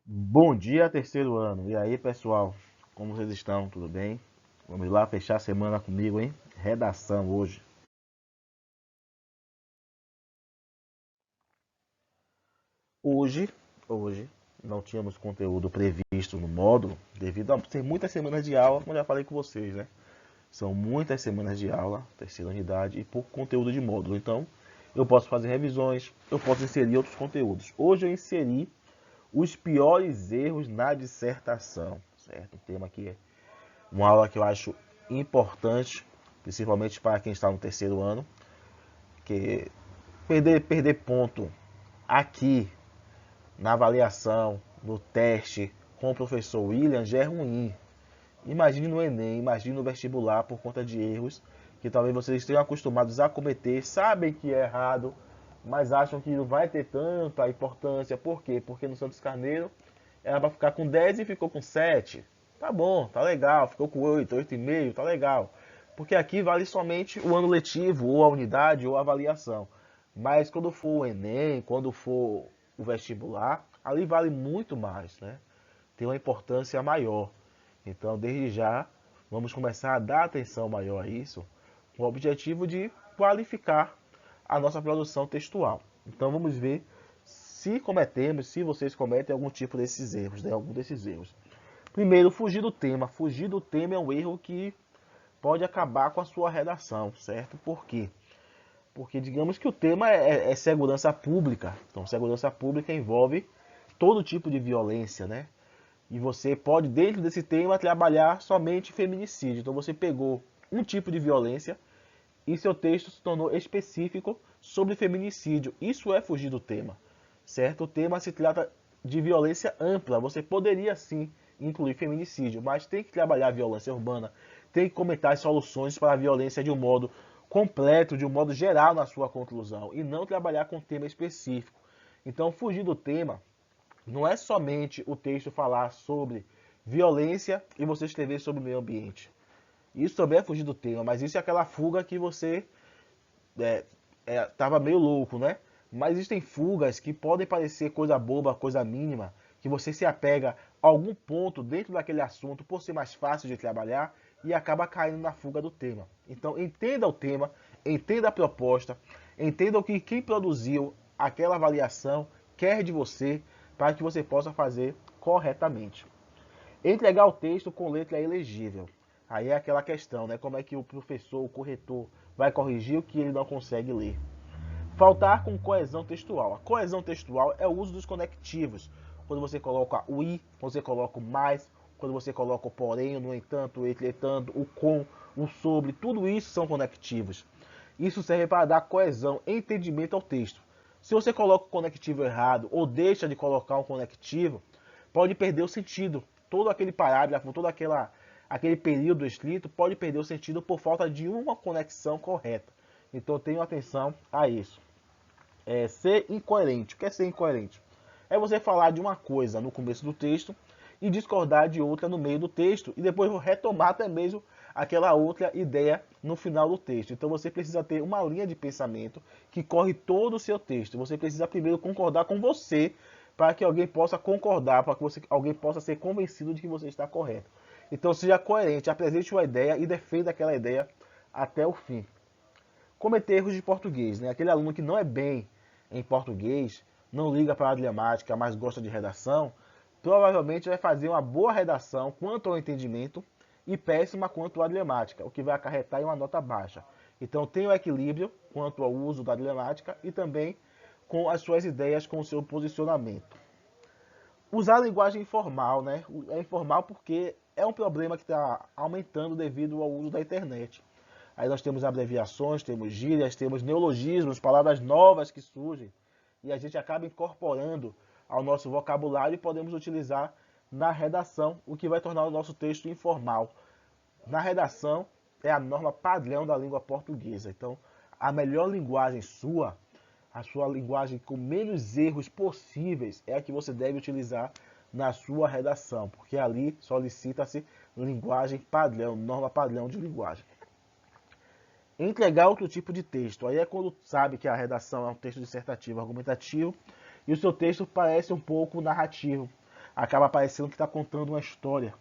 Bom dia, terceiro ano. E aí, pessoal? Como vocês estão? Tudo bem? Vamos lá fechar a semana comigo, hein? Redação hoje. Hoje, hoje, não tínhamos conteúdo previsto no módulo, devido a ter muitas semanas de aula, como eu já falei com vocês, né? São muitas semanas de aula, terceira unidade, e pouco conteúdo de módulo. Então, eu posso fazer revisões, eu posso inserir outros conteúdos. Hoje eu inseri os piores erros na dissertação, certo? Um tema que é uma aula que eu acho importante, principalmente para quem está no terceiro ano, que perder ponto aqui na avaliação, no teste, com o professor William já é ruim. Imagine no Enem, imagine no vestibular por conta de erros que talvez vocês estejam acostumados a cometer, sabem que é errado, mas acham que não vai ter tanta importância. Por quê? Porque no Santos Carneiro era para ficar com 10 e ficou com 7. Tá bom, tá legal. Ficou com 8, 8,5, tá legal. Porque aqui vale somente o ano letivo, ou a unidade, ou a avaliação. Mas quando for o Enem, quando for o vestibular, ali vale muito mais, né? Tem uma importância maior. Então, desde já, vamos começar a dar atenção maior a isso, com o objetivo de qualificar a nossa produção textual. Então, vamos ver se cometemos, se vocês cometem algum tipo desses erros, né? Algum desses erros. Primeiro, fugir do tema. Fugir do tema é um erro que pode acabar com a sua redação, certo? Por quê? Porque digamos que o tema é segurança pública. Então, segurança pública envolve todo tipo de violência, né? E você pode, dentro desse tema, trabalhar somente feminicídio. Então você pegou um tipo de violência e seu texto se tornou específico sobre feminicídio. Isso é fugir do tema, certo? O tema se trata de violência ampla. Você poderia sim incluir feminicídio, mas tem que trabalhar a violência urbana, tem que comentar as soluções para a violência de um modo completo, de um modo geral na sua conclusão, e não trabalhar com um tema específico. Então, fugir do tema não é somente o texto falar sobre violência e você escrever sobre o meio ambiente. Isso também é fugir do tema, mas isso é aquela fuga que você estava meio louco, né? Mas existem fugas que podem parecer coisa boba, coisa mínima, que você se apega a algum ponto dentro daquele assunto por ser mais fácil de trabalhar e acaba caindo na fuga do tema. Então entenda o tema, entenda a proposta, entenda o que quem produziu aquela avaliação quer de você para que você possa fazer corretamente. Entregar o texto com letra ilegível. Aí é aquela questão, né? Como é que o professor, o corretor, vai corrigir o que ele não consegue ler? Faltar com coesão textual. A coesão textual é o uso dos conectivos. Quando você coloca o i, você coloca o mais, quando você coloca o porém, o no entanto, o entretanto, o com, o sobre, tudo isso são conectivos. Isso serve para dar coesão, entendimento ao texto. Se você coloca o conectivo errado ou deixa de colocar um conectivo, pode perder o sentido. Todo aquele parágrafo, aquele período escrito pode perder o sentido por falta de uma conexão correta. Então tenham atenção a isso. Ser incoerente. O que é ser incoerente? É você falar de uma coisa no começo do texto e discordar de outra no meio do texto e depois retomar até mesmo aquela outra ideia no final do texto. Então você precisa ter uma linha de pensamento que corre todo o seu texto. Você precisa primeiro concordar com você para que alguém possa concordar, para que alguém possa ser convencido de que você está correto. Então seja coerente, apresente uma ideia e defenda aquela ideia até o fim. Cometer erros de português, né? Aquele aluno que não é bem em português, não liga para a gramática, mas gosta de redação, provavelmente vai fazer uma boa redação quanto ao entendimento e péssima quanto à gramática, o que vai acarretar em uma nota baixa. Então tem o equilíbrio quanto ao uso da gramática e também com as suas ideias, com o seu posicionamento. Usar a linguagem informal, né? É informal porque é um problema que está aumentando devido ao uso da internet. Aí nós temos abreviações, temos gírias, temos neologismos, palavras novas que surgem e a gente acaba incorporando ao nosso vocabulário e podemos utilizar na redação, o que vai tornar o nosso texto informal. Na redação é a norma padrão da língua portuguesa. Então, a melhor linguagem sua, a sua linguagem com menos erros possíveis, é a que você deve utilizar na sua redação, porque ali solicita-se linguagem padrão, norma padrão de linguagem. Entregar outro tipo de texto. Aí é quando sabe que a redação é um texto dissertativo, argumentativo, e o seu texto parece um pouco narrativo. acaba parecendo que está contando uma história.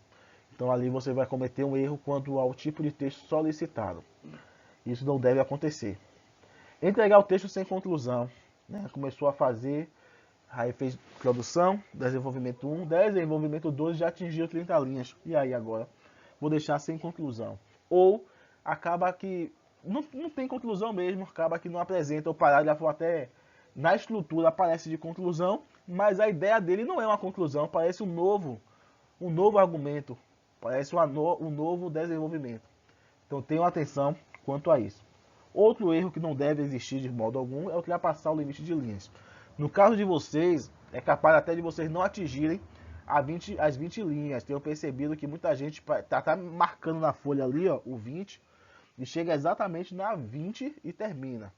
Então ali você vai cometer um erro quanto ao tipo de texto solicitado. Isso não deve acontecer. Entregar o texto sem conclusão. Né? Começou a fazer, aí fez introdução, desenvolvimento 1, desenvolvimento 2, já atingiu 30 linhas. E aí agora? Vou deixar sem conclusão. Ou acaba que não tem conclusão mesmo, acaba que não apresenta o parágrafo até na estrutura aparece de conclusão, mas a ideia dele não é uma conclusão, parece um novo argumento, parece um novo desenvolvimento. Então tenham atenção quanto a isso. Outro erro que não deve existir de modo algum é ultrapassar o limite de linhas. No caso de vocês, é capaz até de vocês não atingirem as 20 linhas. Tenho percebido que muita gente tá marcando na folha ali, ó, o 20, e chega exatamente na 20 e termina.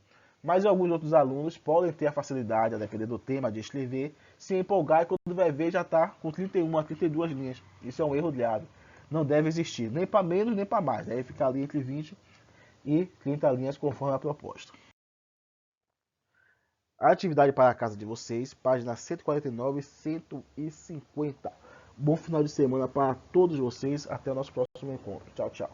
Mas alguns outros alunos podem ter a facilidade, a depender do tema, de escrever, se empolgar e quando vai ver já está com 31 a 32 linhas. Isso é um erro grave. Não deve existir, nem para menos nem para mais. Deve ficar ali entre 20 e 30 linhas conforme a proposta. A atividade para a casa de vocês, páginas 149 e 150. Bom final de semana para todos vocês. Até o nosso próximo encontro. Tchau, tchau.